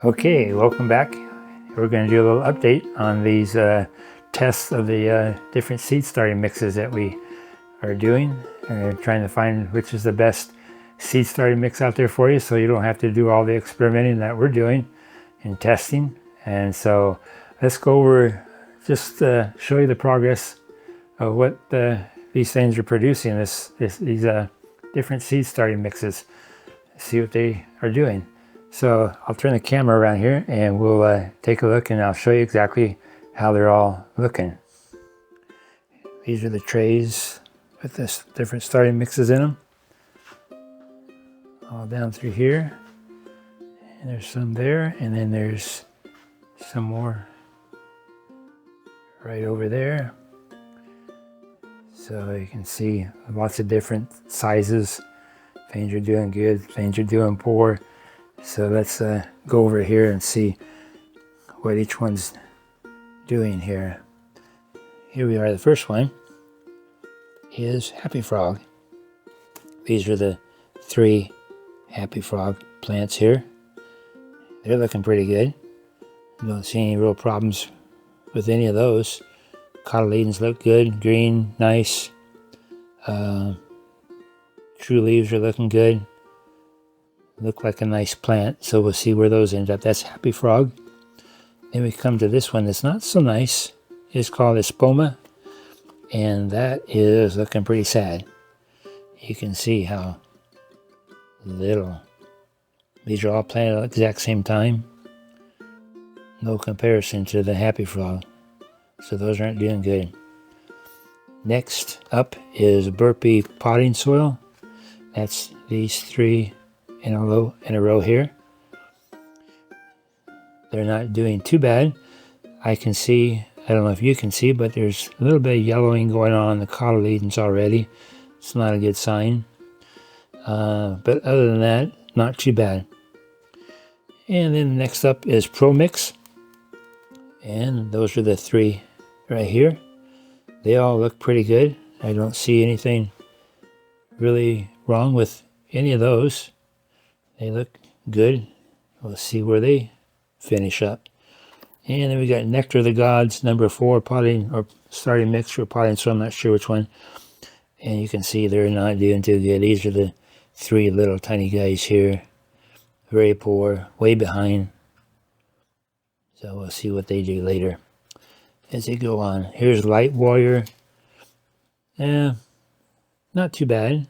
Okay, welcome back. We're going to do a little update on these tests of the different seed starting mixes that we are doing. Trying to find which is the best seed starting mix out there for you, so you don't have to do all the experimenting that we're doing and testing. And so let's go over, just show you the progress of what these things are producing, these different seed starting mixes. See what they are doing. So I'll turn the camera around here and we'll take a look, and I'll show you exactly how they're all looking. These are the trays with the different starting mixes in them. All down through here. And there's some there, and then there's some more right over there. So you can see lots of different sizes. Things are doing good, things are doing poor. So let's go over here and see what each one's doing here. Here we are. The first one is Happy Frog. These are the 3 Happy Frog plants here. They're looking pretty good. Don't see any real problems with any of those. Cotyledons look good, green, nice. True leaves are looking good. Look like a nice plant, so we'll see where those end up. That's Happy Frog. Then we come to this one that's not so nice. It's called Espoma, and that is looking pretty sad. You can see how little. These are all planted at the exact same time. No comparison to the Happy Frog. So those aren't doing good. Next up is Burpee potting soil. That's these 3 in a row here. They're not doing too bad. I can see, I don't know if you can see, but there's a little bit of yellowing going on the cotyledons already. It's not a good sign. But other than that, not too bad. And then next up is ProMix. And those are the 3 right here. They all look pretty good. I don't see anything really wrong with any of those. They look good. We'll see where they finish up. And then we got Nectar of the Gods, number 4 potting or starting mix for potting, so I'm not sure which one. And you can see they're not doing too good. These are the 3 little tiny guys here. Very poor, way behind. So we'll see what they do later as they go on. Here's Light Warrior. Not too bad.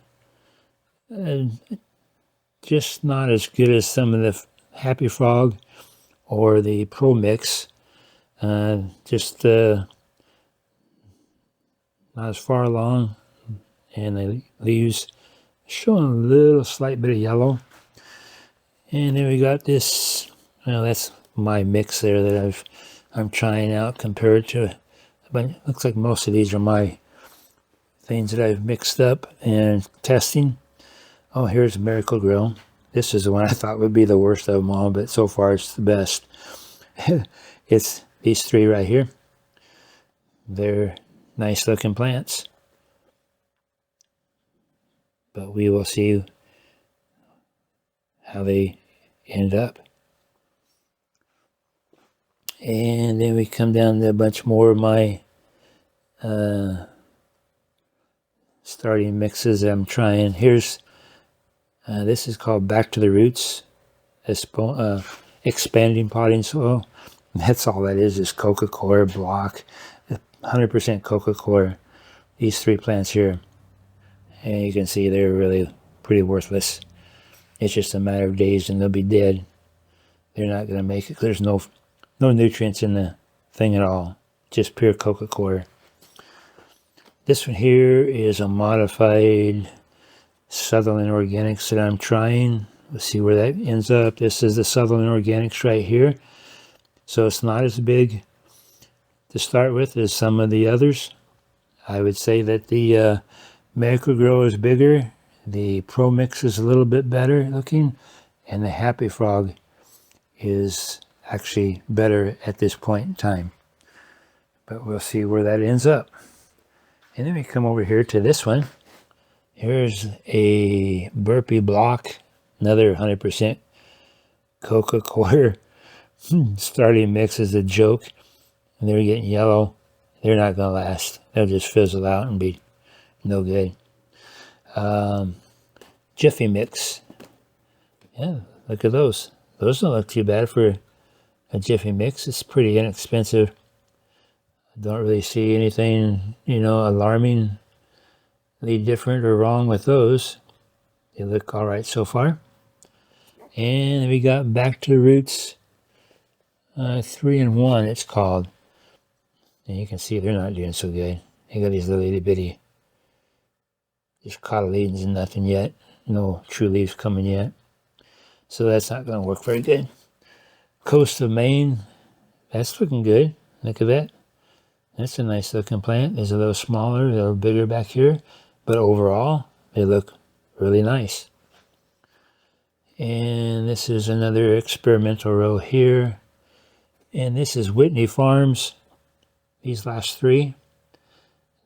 Just not as good as some of the Happy Frog or the ProMix. Just not as far along, and the leaves showing a little slight bit of yellow. And then we got this. Well, that's my mix there that I'm trying out compared to. But it looks like most of these are my things that I've mixed up and testing. Oh, here's Miracle-Gro. This is the one I thought would be the worst of them all, but so far it's the best. It's these 3 right here. They're nice looking plants. But we will see how they end up. And then we come down to a bunch more of my starting mixes that I'm trying. Here's this is called Back to the Roots, expanding potting soil. That's all that is Coco Coir block, 100% Coco Coir. These 3 plants here, and you can see they're really pretty worthless. It's just a matter of days and they'll be dead. They're not going to make it. There's no nutrients in the thing at all, just pure Coco Coir. This one here is a modified Sutherland Organix that I'm trying. Let's see where that ends up. This is the Sutherland Organix right here. So it's not as big to start with as some of the others. I would say that the Miracle-Gro is bigger. The ProMix is a little bit better looking. And the Happy Frog is actually better at this point in time. But we'll see where that ends up. And then we come over here to this one. Here's a Burpee block, another 100% Coco Coir Starting mix is a joke, and they're getting yellow. They're not going to last. They'll just fizzle out and be no good. Jiffy mix. Yeah, look at those. Those don't look too bad for a Jiffy mix. It's pretty inexpensive. I don't really see anything, alarmingly different or wrong with those. They look all right so far. And we got Back to the Roots 3-in-1, it's called. And you can see they're not doing so good. They got these little itty bitty, just cotyledons and nothing yet. No true leaves coming yet. So that's not going to work very good. Coast of Maine, that's looking good. Look at that. That's a nice looking plant. It's a little smaller, a little bigger back here. But overall, they look really nice. And this is another experimental row here. And this is Whitney Farms. These last three,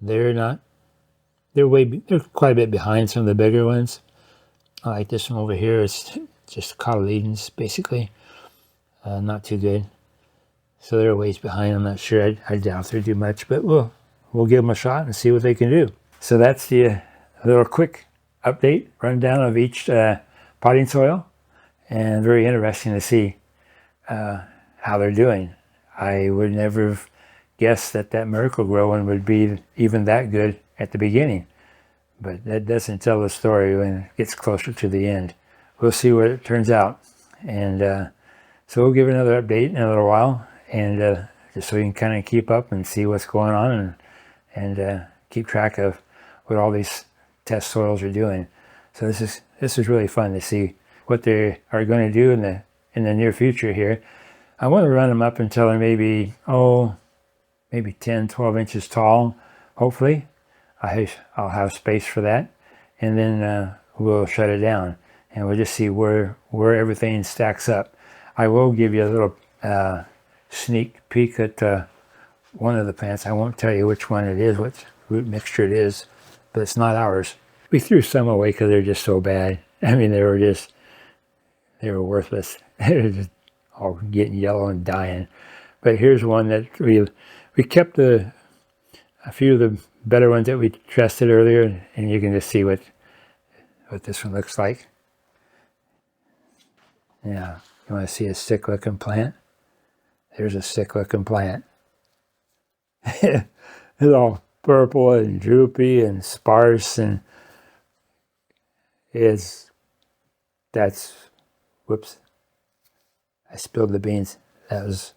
they're quite a bit behind some of the bigger ones. I like this one over here. It's just cotyledons, basically. Not too good. So they're a ways behind. I'm not sure. I doubt they'll do much, but we'll give them a shot and see what they can do. So that's the little quick update, rundown of each potting soil, and very interesting to see how they're doing. I would never have guessed that Miracle-Gro one would be even that good at the beginning, but that doesn't tell the story when it gets closer to the end. We'll see what it turns out, and so we'll give another update in a little while, and just so you can kind of keep up and see what's going on, and keep track of what all these test soils are doing. So this is really fun to see what they are going to do in the near future here. I want to run them up until they're maybe 10, 12 inches tall, hopefully. I'll have space for that, and then we'll shut it down, and we'll just see where everything stacks up. I will give you a little sneak peek at one of the plants. I won't tell you which one it is, what root mixture it is, but it's not ours. We threw some away because they're just so bad. I mean, they were worthless. They were just all getting yellow and dying. But here's one that we kept a few of the better ones that we tested earlier, and you can just see what this one looks like. Yeah, you want to see a sick looking plant? There's a sick looking plant. It's all purple and droopy and sparse, and whoops, I spilled the beans. That was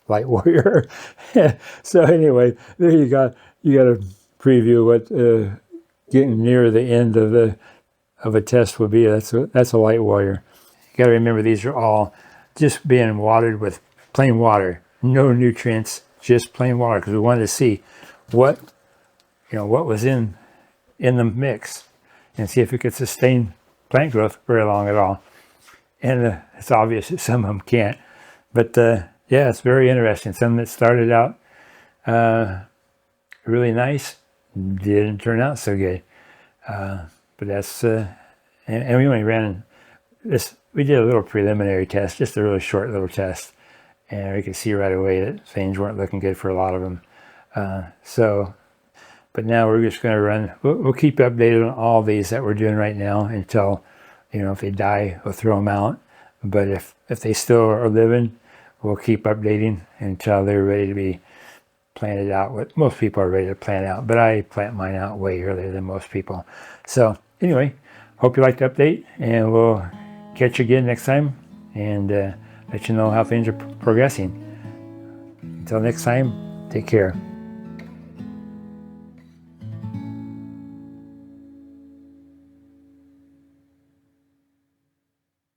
Light Warrior. So anyway, there you got a preview what getting near the end of a test would be. That's a Light Warrior. You got to remember, these are all just being watered with plain water, no nutrients, just plain water, because we wanted to see what was in the mix and see if it could sustain plant growth very long at all. And it's obvious that some of them can't, but yeah, it's very interesting. Some that started out really nice didn't turn out so good, but that's and we only ran this. We did a little preliminary test, just a really short little test, and we could see right away that things weren't looking good for a lot of them. But now we're just going to run. We'll keep you updated on all these that we're doing right now until, if they die, we'll throw them out. But if they still are living, we'll keep updating until they're ready to be planted out. What most people are ready to plant out, but I plant mine out way earlier than most people. So anyway, hope you liked the update, and we'll catch you again next time, and let you know how things are progressing. Until next time, take care.